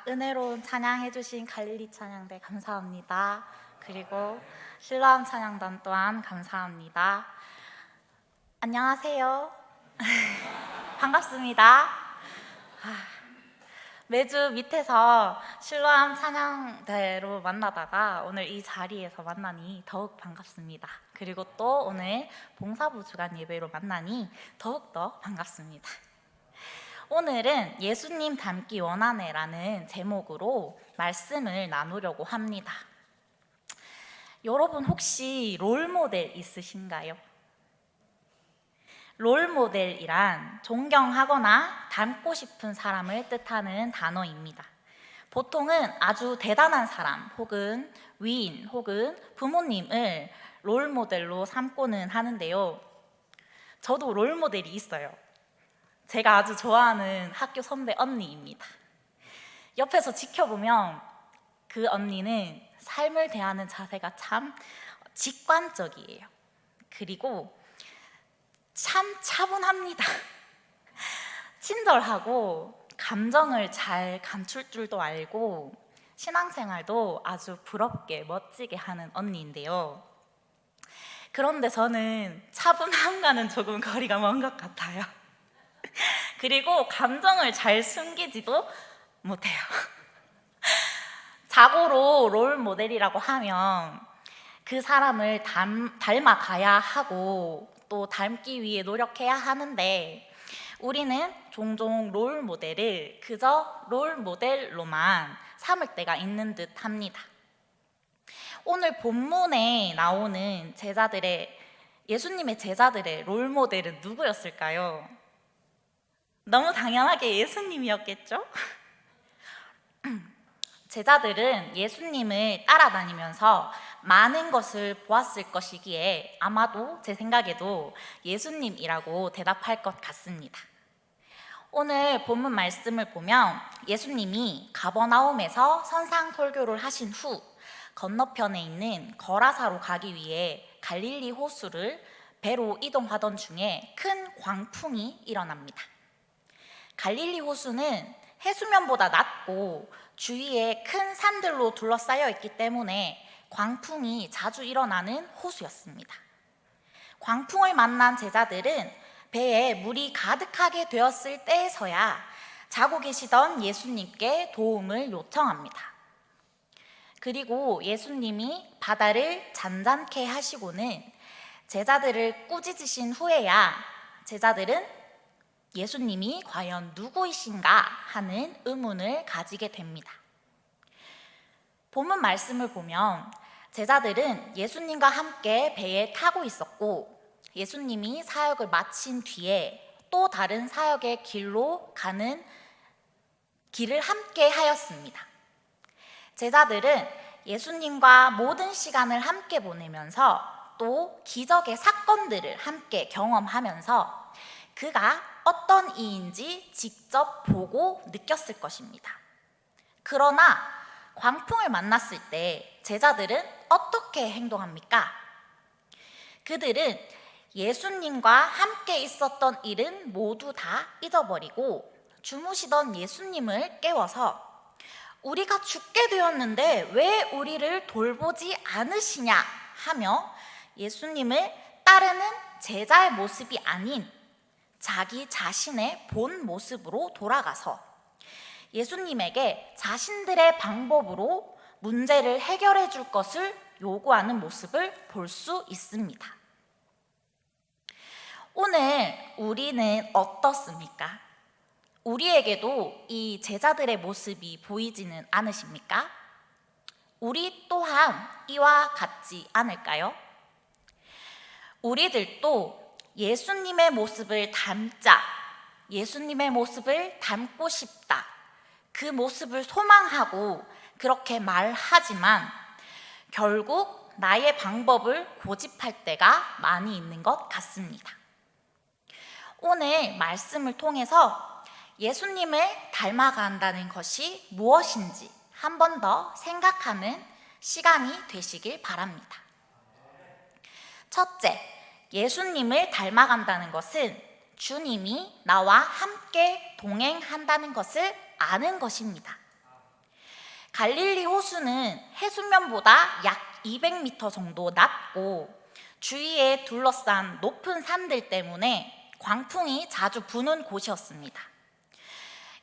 은혜로운 찬양해주신 갈릴리 찬양대 감사합니다. 그리고 실로암 찬양단 또한 감사합니다. 안녕하세요. 반갑습니다. 매주 밑에서 실로암 찬양대로 만나다가 오늘 이 자리에서 만나니 더욱 반갑습니다. 그리고 또 오늘 봉사부 주간 예배로 만나니 더욱더 반갑습니다. 오늘은 예수님 닮기 원하네라는 제목으로 말씀을 나누려고 합니다. 여러분 혹시 롤모델 있으신가요? 롤모델이란 존경하거나 닮고 싶은 사람을 뜻하는 단어입니다. 보통은 아주 대단한 사람 혹은 위인 혹은 부모님을 롤모델로 삼고는 하는데요. 저도 롤모델이 있어요. 제가 아주 좋아하는 학교 선배 언니입니다. 옆에서 지켜보면 그 언니는 삶을 대하는 자세가 참 직관적이에요. 그리고 참 차분합니다. 친절하고 감정을 잘 감출 줄도 알고 신앙생활도 아주 부럽게 멋지게 하는 언니인데요. 그런데 저는 차분함과는 조금 거리가 먼 것 같아요. 그리고 감정을 잘 숨기지도 못해요. 자고로 롤 모델이라고 하면 그 사람을 닮아가야 하고 또 닮기 위해 노력해야 하는데 우리는 종종 롤 모델을 그저 롤 모델로만 삼을 때가 있는 듯 합니다. 오늘 본문에 나오는 예수님의 제자들의 롤 모델은 누구였을까요? 너무 당연하게 예수님이었겠죠? 제자들은 예수님을 따라다니면서 많은 것을 보았을 것이기에 아마도 제 생각에도 예수님이라고 대답할 것 같습니다. 오늘 본문 말씀을 보면 예수님이 가버나움에서 선상 설교를 하신 후 건너편에 있는 거라사로 가기 위해 갈릴리 호수를 배로 이동하던 중에 큰 광풍이 일어납니다. 갈릴리 호수는 해수면보다 낮고 주위에 큰 산들로 둘러싸여 있기 때문에 광풍이 자주 일어나는 호수였습니다. 광풍을 만난 제자들은 배에 물이 가득하게 되었을 때에서야 자고 계시던 예수님께 도움을 요청합니다. 그리고 예수님이 바다를 잔잔케 하시고는 제자들을 꾸짖으신 후에야 제자들은 예수님이 과연 누구이신가 하는 의문을 가지게 됩니다. 본문 말씀을 보면 제자들은 예수님과 함께 배에 타고 있었고 예수님이 사역을 마친 뒤에 또 다른 사역의 길로 가는 길을 함께 하였습니다. 제자들은 예수님과 모든 시간을 함께 보내면서 또 기적의 사건들을 함께 경험하면서 그가 어떤 이인지 직접 보고 느꼈을 것입니다. 그러나 광풍을 만났을 때 제자들은 어떻게 행동합니까? 그들은 예수님과 함께 있었던 일은 모두 다 잊어버리고 주무시던 예수님을 깨워서 우리가 죽게 되었는데 왜 우리를 돌보지 않으시냐 하며 예수님을 따르는 제자의 모습이 아닌 자기 자신의 본 모습으로 돌아가서 예수님에게 자신들의 방법으로 문제를 해결해 줄 것을 요구하는 모습을 볼 수 있습니다. 오늘 우리는 어떻습니까? 우리에게도 이 제자들의 모습이 보이지는 않으십니까? 우리 또한 이와 같지 않을까요? 우리들도 예수님의 모습을 닮자, 예수님의 모습을 닮고 싶다, 그 모습을 소망하고 그렇게 말하지만 결국 나의 방법을 고집할 때가 많이 있는 것 같습니다. 오늘 말씀을 통해서 예수님을 닮아간다는 것이 무엇인지 한 번 더 생각하는 시간이 되시길 바랍니다. 첫째, 예수님을 닮아간다는 것은 주님이 나와 함께 동행한다는 것을 아는 것입니다. 갈릴리 호수는 해수면보다 약 200m 정도 낮고 주위에 둘러싼 높은 산들 때문에 광풍이 자주 부는 곳이었습니다.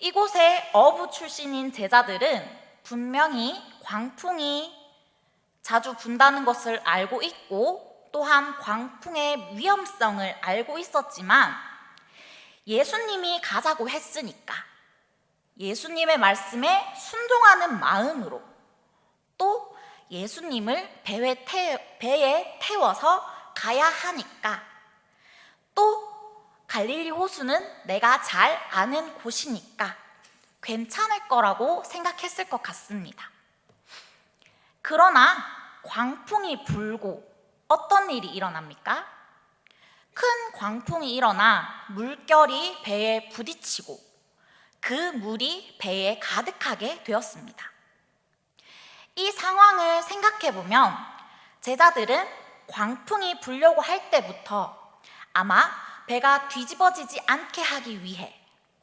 이곳에 어부 출신인 제자들은 분명히 광풍이 자주 분다는 것을 알고 있고 또한 광풍의 위험성을 알고 있었지만 예수님이 가자고 했으니까 예수님의 말씀에 순종하는 마음으로 또 예수님을 배에 태워서 가야 하니까 또 갈릴리 호수는 내가 잘 아는 곳이니까 괜찮을 거라고 생각했을 것 같습니다. 그러나 광풍이 불고 어떤 일이 일어납니까? 큰 광풍이 일어나 물결이 배에 부딪히고 그 물이 배에 가득하게 되었습니다. 이 상황을 생각해 보면 제자들은 광풍이 불려고 할 때부터 아마 배가 뒤집어지지 않게 하기 위해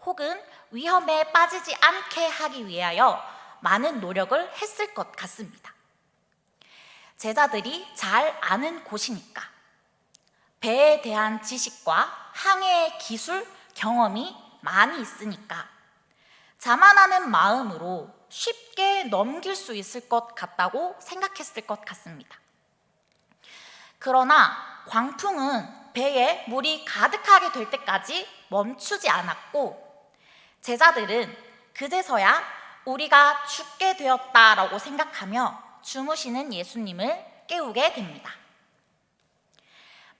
혹은 위험에 빠지지 않게 하기 위하여 많은 노력을 했을 것 같습니다. 제자들이 잘 아는 곳이니까 배에 대한 지식과 항해의 기술, 경험이 많이 있으니까 자만하는 마음으로 쉽게 넘길 수 있을 것 같다고 생각했을 것 같습니다. 그러나 광풍은 배에 물이 가득하게 될 때까지 멈추지 않았고 제자들은 그제서야 우리가 죽게 되었다라고 생각하며 주무시는 예수님을 깨우게 됩니다.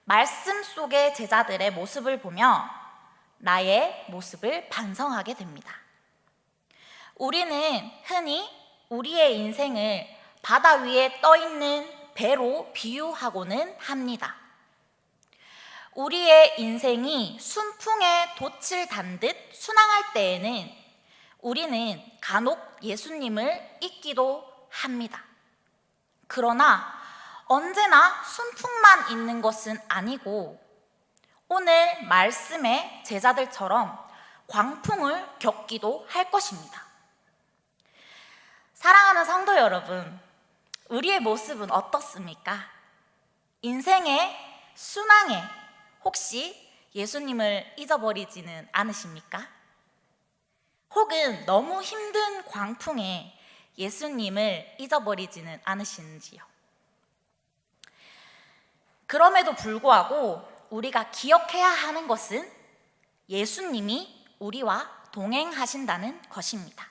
말씀 속의 제자들의 모습을 보며 나의 모습을 반성하게 됩니다. 우리는 흔히 우리의 인생을 바다 위에 떠 있는 배로 비유하고는 합니다. 우리의 인생이 순풍에 돛을 단 듯 순항할 때에는 우리는 간혹 예수님을 잊기도 합니다. 그러나 언제나 순풍만 있는 것은 아니고 오늘 말씀의 제자들처럼 광풍을 겪기도 할 것입니다. 사랑하는 성도 여러분, 우리의 모습은 어떻습니까? 인생의 순항에 혹시 예수님을 잊어버리지는 않으십니까? 혹은 너무 힘든 광풍에 예수님을 잊어버리지는 않으시는지요? 그럼에도 불구하고 우리가 기억해야 하는 것은 예수님이 우리와 동행하신다는 것입니다.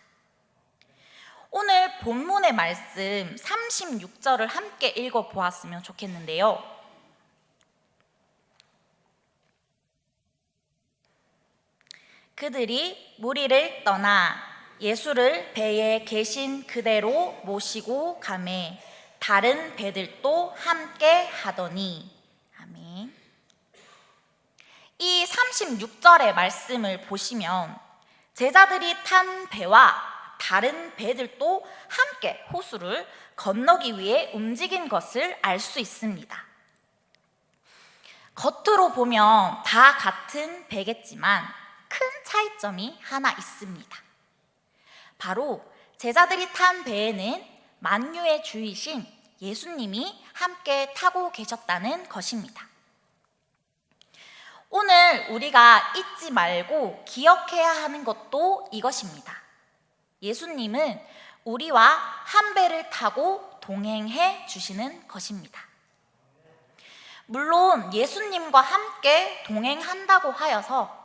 오늘 본문의 말씀 36절을 함께 읽어보았으면 좋겠는데요. 그들이 무리를 떠나 예수를 배에 계신 그대로 모시고 가매 다른 배들도 함께 하더니. 아멘. 이 36절의 말씀을 보시면 제자들이 탄 배와 다른 배들도 함께 호수를 건너기 위해 움직인 것을 알 수 있습니다. 겉으로 보면 다 같은 배겠지만 큰 차이점이 하나 있습니다. 바로 제자들이 탄 배에는 만유의 주이신 예수님이 함께 타고 계셨다는 것입니다. 오늘 우리가 잊지 말고 기억해야 하는 것도 이것입니다. 예수님은 우리와 한 배를 타고 동행해 주시는 것입니다. 물론 예수님과 함께 동행한다고 하여서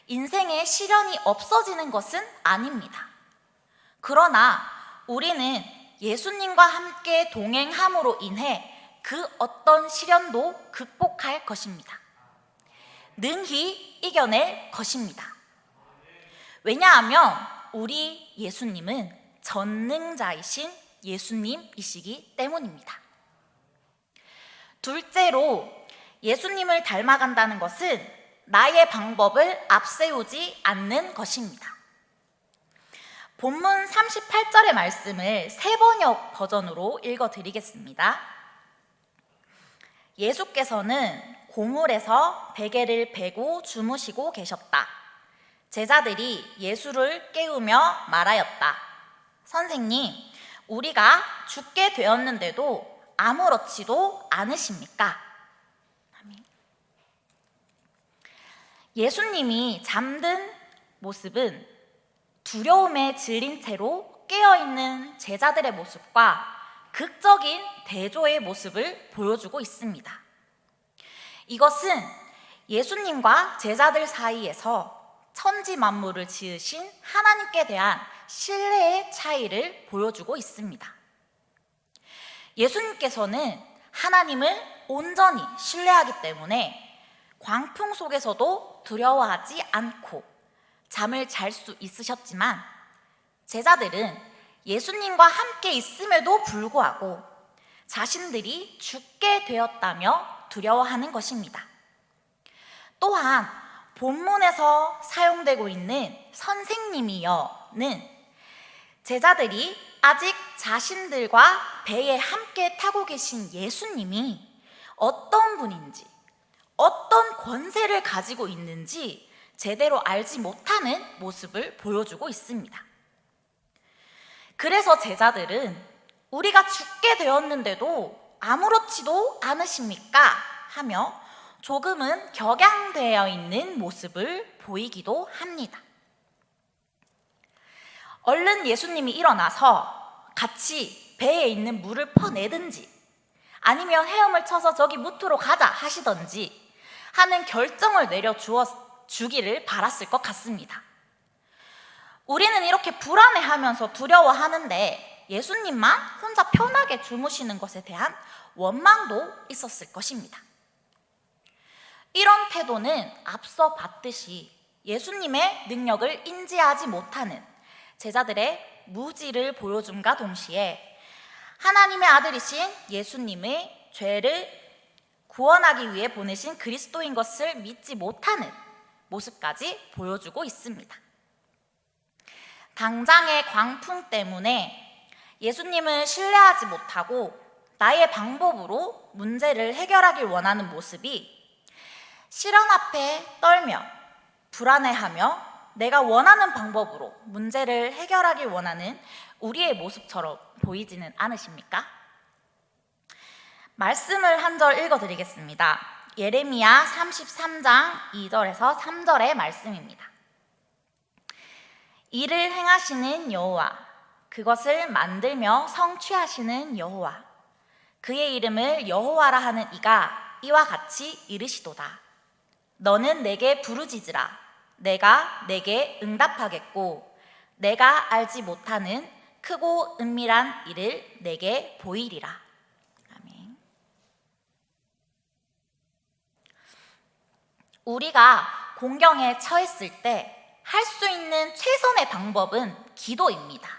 인생에 시련이 없어지는 것은 아닙니다. 그러나 우리는 예수님과 함께 동행함으로 인해 그 어떤 시련도 극복할 것입니다. 능히 이겨낼 것입니다. 왜냐하면 우리 예수님은 전능자이신 예수님이시기 때문입니다. 둘째로 예수님을 닮아간다는 것은 나의 방법을 앞세우지 않는 것입니다. 본문 38절의 말씀을 새번역 버전으로 읽어드리겠습니다. 예수께서는 고물에서 베개를 베고 주무시고 계셨다. 제자들이 예수를 깨우며 말하였다. 선생님, 우리가 죽게 되었는데도 아무렇지도 않으십니까? 예수님이 잠든 모습은 두려움에 질린 채로 깨어있는 제자들의 모습과 극적인 대조의 모습을 보여주고 있습니다. 이것은 예수님과 제자들 사이에서 천지 만물을 지으신 하나님께 대한 신뢰의 차이를 보여주고 있습니다. 예수님께서는 하나님을 온전히 신뢰하기 때문에 광풍 속에서도 두려워하지 않고 잠을 잘 수 있으셨지만, 제자들은 예수님과 함께 있음에도 불구하고 자신들이 죽게 되었다며 두려워하는 것입니다. 또한 본문에서 사용되고 있는 선생님이여는 제자들이 아직 자신들과 배에 함께 타고 계신 예수님이 어떤 분인지, 어떤 권세를 가지고 있는지 제대로 알지 못하는 모습을 보여주고 있습니다. 그래서 제자들은 우리가 죽게 되었는데도 아무렇지도 않으십니까? 하며 조금은 격양되어 있는 모습을 보이기도 합니다. 얼른 예수님이 일어나서 같이 배에 있는 물을 퍼내든지 아니면 헤엄을 쳐서 저기 무트로 가자 하시던지 하는 결정을 내려주기를 바랐을 것 같습니다. 우리는 이렇게 불안해하면서 두려워하는데 예수님만 혼자 편하게 주무시는 것에 대한 원망도 있었을 것입니다. 이런 태도는 앞서 봤듯이 예수님의 능력을 인지하지 못하는 제자들의 무지를 보여줌과 동시에 하나님의 아들이신 예수님의 죄를 구원하기 위해 보내신 그리스도인 것을 믿지 못하는 모습까지 보여주고 있습니다. 당장의 광풍 때문에 예수님을 신뢰하지 못하고 나의 방법으로 문제를 해결하길 원하는 모습이 시련 앞에 떨며 불안해하며 내가 원하는 방법으로 문제를 해결하길 원하는 우리의 모습처럼 보이지는 않으십니까? 말씀을 한 절 읽어드리겠습니다. 예레미야 33장 2절에서 3절의 말씀입니다. 이를 행하시는 여호와, 그것을 만들며 성취하시는 여호와, 그의 이름을 여호와라 하는 이가 이와 같이 이르시도다. 너는 내게 부르짖으라. 내가 내게 응답하겠고 내가 알지 못하는 크고 은밀한 일을 내게 보이리라. 아멘. 우리가 공경에 처했을 때 할 수 있는 최선의 방법은 기도입니다.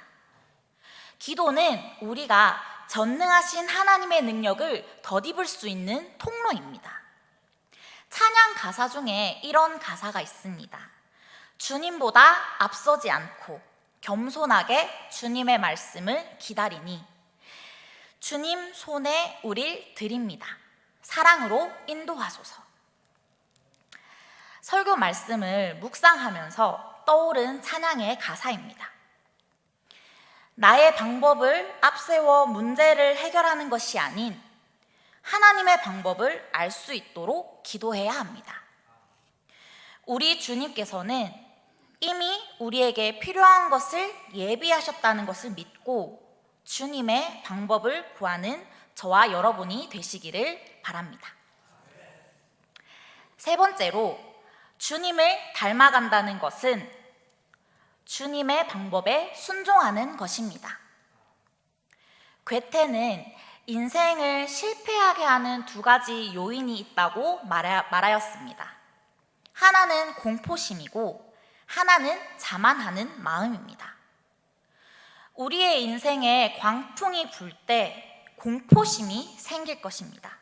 기도는 우리가 전능하신 하나님의 능력을 덧입을 수 있는 통로입니다. 찬양 가사 중에 이런 가사가 있습니다. 주님보다 앞서지 않고 겸손하게 주님의 말씀을 기다리니 주님 손에 우릴 드립니다. 사랑으로 인도하소서. 설교 말씀을 묵상하면서 떠오른 찬양의 가사입니다. 나의 방법을 앞세워 문제를 해결하는 것이 아닌 하나님의 방법을 알 수 있도록 기도해야 합니다. 우리 주님께서는 이미 우리에게 필요한 것을 예비하셨다는 것을 믿고 주님의 방법을 구하는 저와 여러분이 되시기를 바랍니다. 세 번째로, 주님을 닮아간다는 것은 주님의 방법에 순종하는 것입니다. 괴테는 인생을 실패하게 하는 두 가지 요인이 있다고 말하였습니다. 하나는 공포심이고 하나는 자만하는 마음입니다. 우리의 인생에 광풍이 불 때 공포심이 생길 것입니다.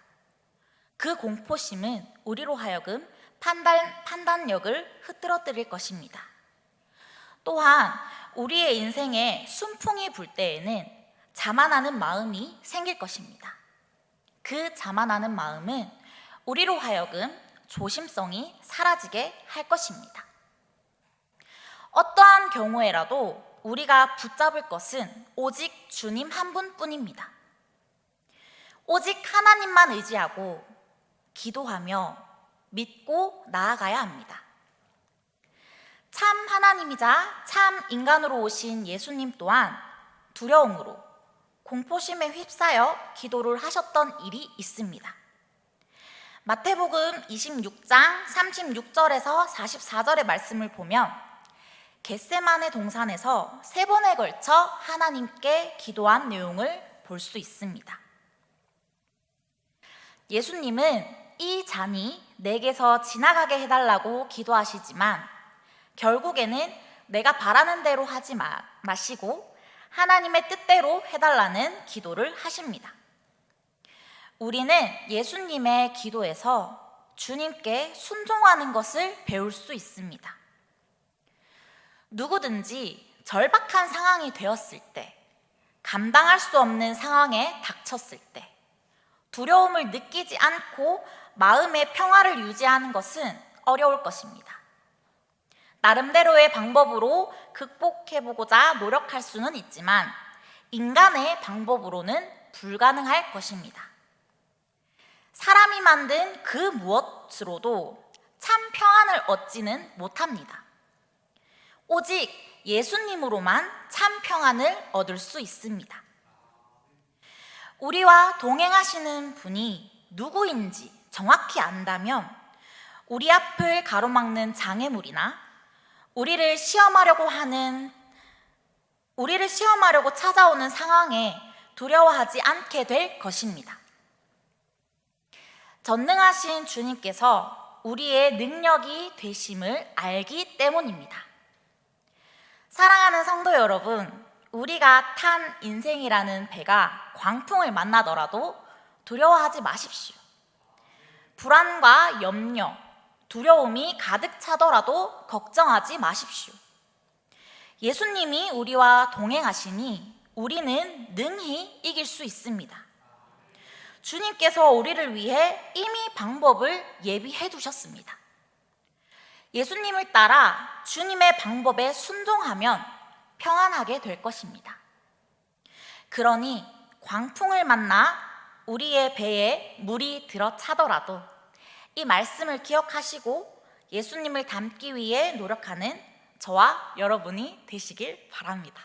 그 공포심은 우리로 하여금 판단력을 흐트러뜨릴 것입니다. 또한 우리의 인생에 순풍이 불 때에는 자만하는 마음이 생길 것입니다. 그 자만하는 마음은 우리로 하여금 조심성이 사라지게 할 것입니다. 어떠한 경우에라도 우리가 붙잡을 것은 오직 주님 한 분뿐입니다. 오직 하나님만 의지하고 기도하며 믿고 나아가야 합니다. 참 하나님이자 참 인간으로 오신 예수님 또한 두려움으로 공포심에 휩싸여 기도를 하셨던 일이 있습니다. 마태복음 26장 36절에서 44절의 말씀을 보면 겟세마네 동산에서 3번에 걸쳐 하나님께 기도한 내용을 볼 수 있습니다. 예수님은 이 잔이 내게서 지나가게 해달라고 기도하시지만 결국에는 내가 바라는 대로 하지 마시고 하나님의 뜻대로 해달라는 기도를 하십니다. 우리는 예수님의 기도에서 주님께 순종하는 것을 배울 수 있습니다. 누구든지 절박한 상황이 되었을 때, 감당할 수 없는 상황에 닥쳤을 때, 두려움을 느끼지 않고 마음의 평화를 유지하는 것은 어려울 것입니다. 나름대로의 방법으로 극복해보고자 노력할 수는 있지만 인간의 방법으로는 불가능할 것입니다. 사람이 만든 그 무엇으로도 참 평안을 얻지는 못합니다. 오직 예수님으로만 참 평안을 얻을 수 있습니다. 우리와 동행하시는 분이 누구인지 정확히 안다면 우리 앞을 가로막는 장애물이나 우리를 시험하려고 찾아오는 상황에 두려워하지 않게 될 것입니다. 전능하신 주님께서 우리의 능력이 되심을 알기 때문입니다. 사랑하는 성도 여러분, 우리가 탄 인생이라는 배가 광풍을 만나더라도 두려워하지 마십시오. 불안과 염려, 두려움이 가득 차더라도 걱정하지 마십시오. 예수님이 우리와 동행하시니 우리는 능히 이길 수 있습니다. 주님께서 우리를 위해 이미 방법을 예비해 두셨습니다. 예수님을 따라 주님의 방법에 순종하면 평안하게 될 것입니다. 그러니 광풍을 만나 우리의 배에 물이 들어차더라도 이 말씀을 기억하시고 예수님을 닮기 위해 노력하는 저와 여러분이 되시길 바랍니다.